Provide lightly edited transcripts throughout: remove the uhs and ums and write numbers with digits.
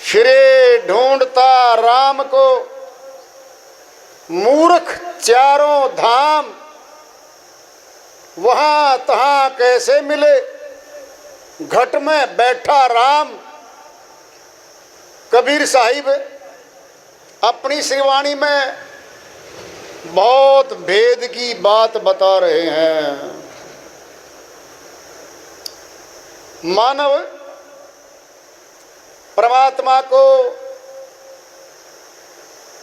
फिरे ढूंढता राम को मूर्ख चारों धाम, वहां तहां कैसे मिले घट में बैठा राम। कबीर साहिब अपनी श्रीवाणी में बहुत भेद की बात बता रहे हैं। मानव परमात्मा को,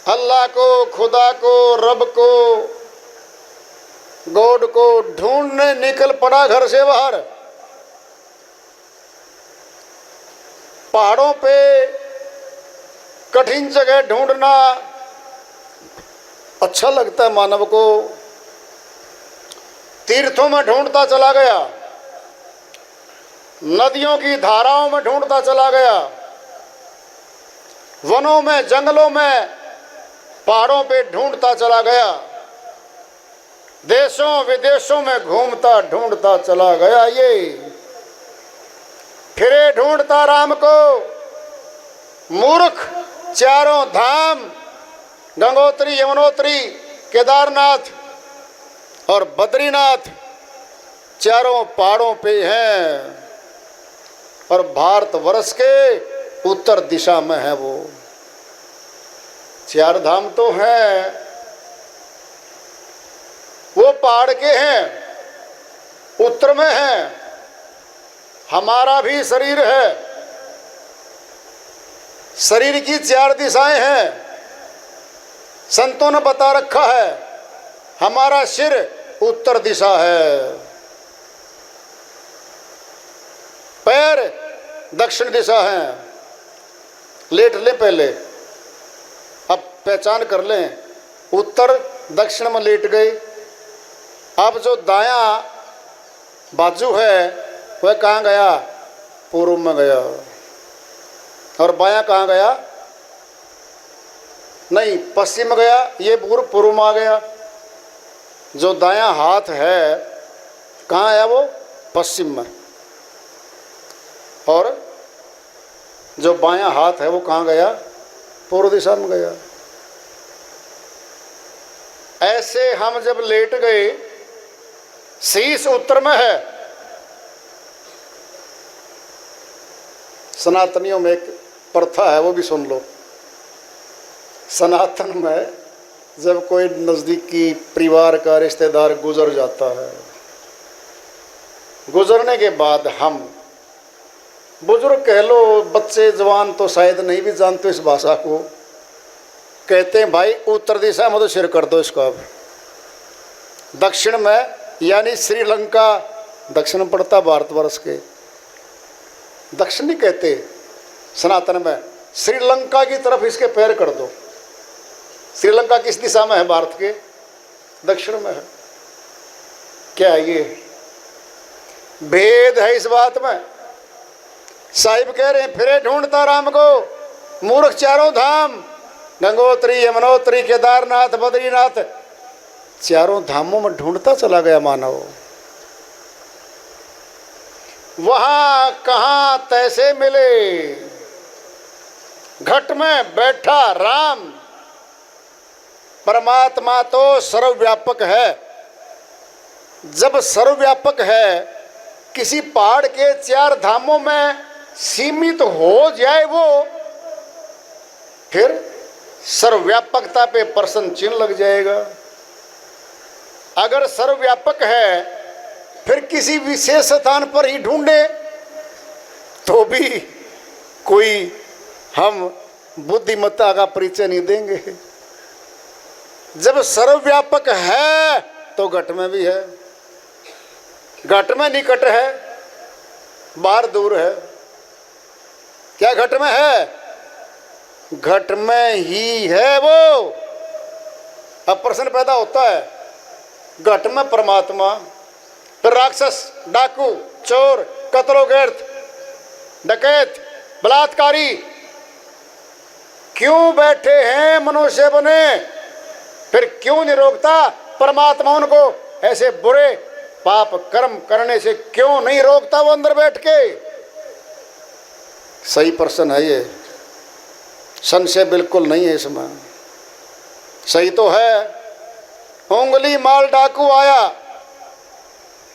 अल्लाह को, खुदा को, रब को, गॉड को ढूंढने निकल पड़ा घर से बाहर। पहाड़ों पे कठिन जगह ढूंढना अच्छा लगता है मानव को। तीर्थों में ढूंढता चला गया, नदियों की धाराओं में ढूंढता चला गया, वनों में, जंगलों में, पहाड़ों पे ढूंढता चला गया, देशों विदेशों में घूमता ढूंढता चला गया। ये फिरे ढूंढता राम को मूर्ख चारों धाम, गंगोत्री, यमुनोत्री, केदारनाथ और बद्रीनाथ चारों पहाड़ों पे हैं और भारतवर्ष के उत्तर दिशा में है। वो चार धाम तो हैं, वो पहाड़ के हैं, उत्तर में हैं। हमारा भी शरीर है, शरीर की चार दिशाएं हैं। संतों ने बता रखा है हमारा सिर उत्तर दिशा है, पैर दक्षिण दिशा है। लेट ले पहले, अब पहचान कर लें। उत्तर दक्षिण में लेट गए। अब जो दायां बाजू है वह कहाँ गया? पूर्व में गया। और बायां कहाँ गया? नहीं, पश्चिम में गया। ये पूर्व में आ गया। जो दायां हाथ है कहाँ आया? वो पश्चिम में। और जो बायां हाथ है वो कहाँ गया? पूर्व दिशा में गया। ऐसे हम जब लेट गए, शीश उत्तर में है। सनातनियों में एक प्रथा है, वो भी सुन लो। सनातन में जब कोई नज़दीकी परिवार का रिश्तेदार गुजर जाता है, गुजरने के बाद हम बुजुर्ग कह लो, बच्चे जवान तो शायद नहीं भी जानते इस भाषा को, कहते हैं भाई उत्तर दिशा में तो सिर कर दो इसका। अब दक्षिण में, यानी श्रीलंका दक्षिण पड़ता भारतवर्ष के, दक्षिण नहीं कहते सनातन में, श्रीलंका की तरफ इसके पैर कर दो। श्रीलंका किस दिशा में है? भारत के दक्षिण में है। क्या ये भेद है इस बात में? साहिब कह रहे हैं फिरे ढूंढता राम को मूर्ख चारों धाम, गंगोत्री, यमुनोत्री, केदारनाथ, बद्रीनाथ, चारों धामों में ढूंढता चला गया मानव। वहां कहां तैसे मिले घट में बैठा राम। परमात्मा तो सर्वव्यापक है। जब सर्वव्यापक है, किसी पहाड़ के चार धामों में सीमित हो जाए वो, फिर सर्वव्यापकता पे प्रश्न चिन्ह लग जाएगा। अगर सर्वव्यापक है, फिर किसी विशेष स्थान पर ही ढूंढे तो भी कोई हम बुद्धिमत्ता का परिचय नहीं देंगे। जब सर्वव्यापक है तो घट में भी है। घट में निकट है, बाहर दूर है। क्या घट में है? घट में ही है वो। अब प्रश्न पैदा होता है, घट में परमात्मा, फिर राक्षस, डाकू, चोर, कत्लोगर्द, डकैत, बलात्कारी क्यों बैठे हैं मनुष्य बने? फिर क्यों नहीं रोकता परमात्मा उनको ऐसे बुरे पाप कर्म करने से? क्यों नहीं रोकता वो अंदर बैठ के? सही प्रश्न है ये। संशय बिल्कुल नहीं है इसमें। सही तो है। उंगली माल डाकू आया,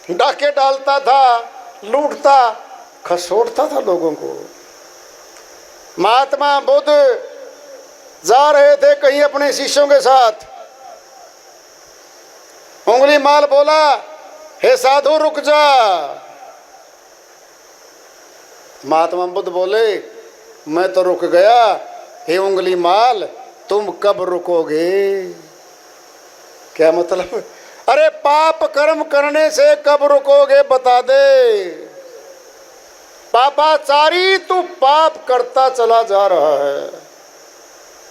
डाके डालता था, लूटता, खसोटता था लोगों को। महात्मा बुद्ध जा रहे थे कहीं अपने शिष्यों के साथ। उंगली माल बोला, हे साधु रुक जा। महात्मा बुद्ध बोले, मैं तो रुक गया, हे उंगली माल तुम कब रुकोगे? क्या मतलब? अरे पाप कर्म करने से कब रुकोगे बता दे। पापाचारी तू पाप करता चला जा रहा है,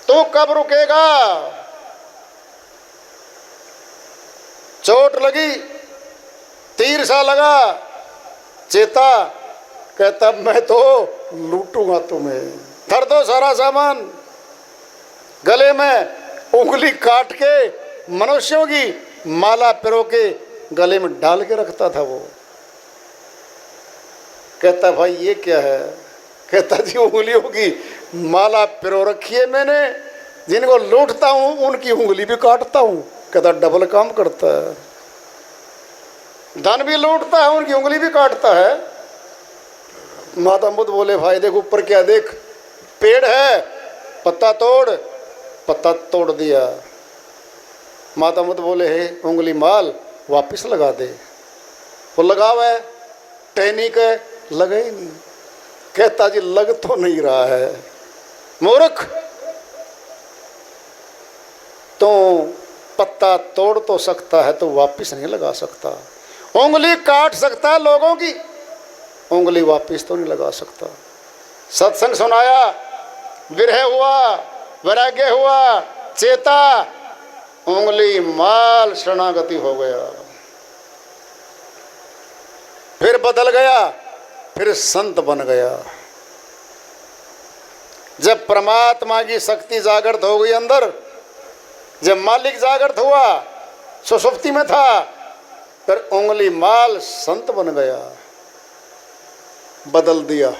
तू कब रुकेगा? चोट लगी, तीर सा लगा, चेता, कहता मैं तो लूटूंगा तुम्हें। धर दो सारा सामान। गले में उंगली काट के मनुष्यों की माला पिरो के गले में डाल के रखता था वो। कहता भाई ये क्या है? कहता जी उंगलियों की माला पिरो रखी है मैंने, जिनको लूटता हूं उनकी उंगली भी काटता हूं। कहता डबल काम करता है, धन भी लूटता है, उनकी उंगली भी काटता है। माता बुद्ध बोले भाई देख ऊपर क्या देख, पेड़ है, पत्ता तोड़, पत्ता तोड़ दिया। माता बुद्ध बोले हे उंगली माल वापिस लगा दे। वो लगाव है, टहनी के लगे ही नहीं। कहता जी लग तो नहीं रहा है मूर्ख, तो पत्ता तोड़ तो सकता है तो वापिस नहीं लगा सकता। उंगली काट सकता है लोगों की, उंगली वापिस तो नहीं लगा सकता। सत्संग सुनाया, विरह हुआ, वैराग्य हुआ, चेता, उंगली माल शरणागति हो गया। फिर बदल गया, फिर संत बन गया। जब परमात्मा की शक्ति जागृत हो गई अंदर, जब मालिक जागृत हुआ, सुषुप्ति में था, फिर उंगली माल संत बन गया, बदल दिया।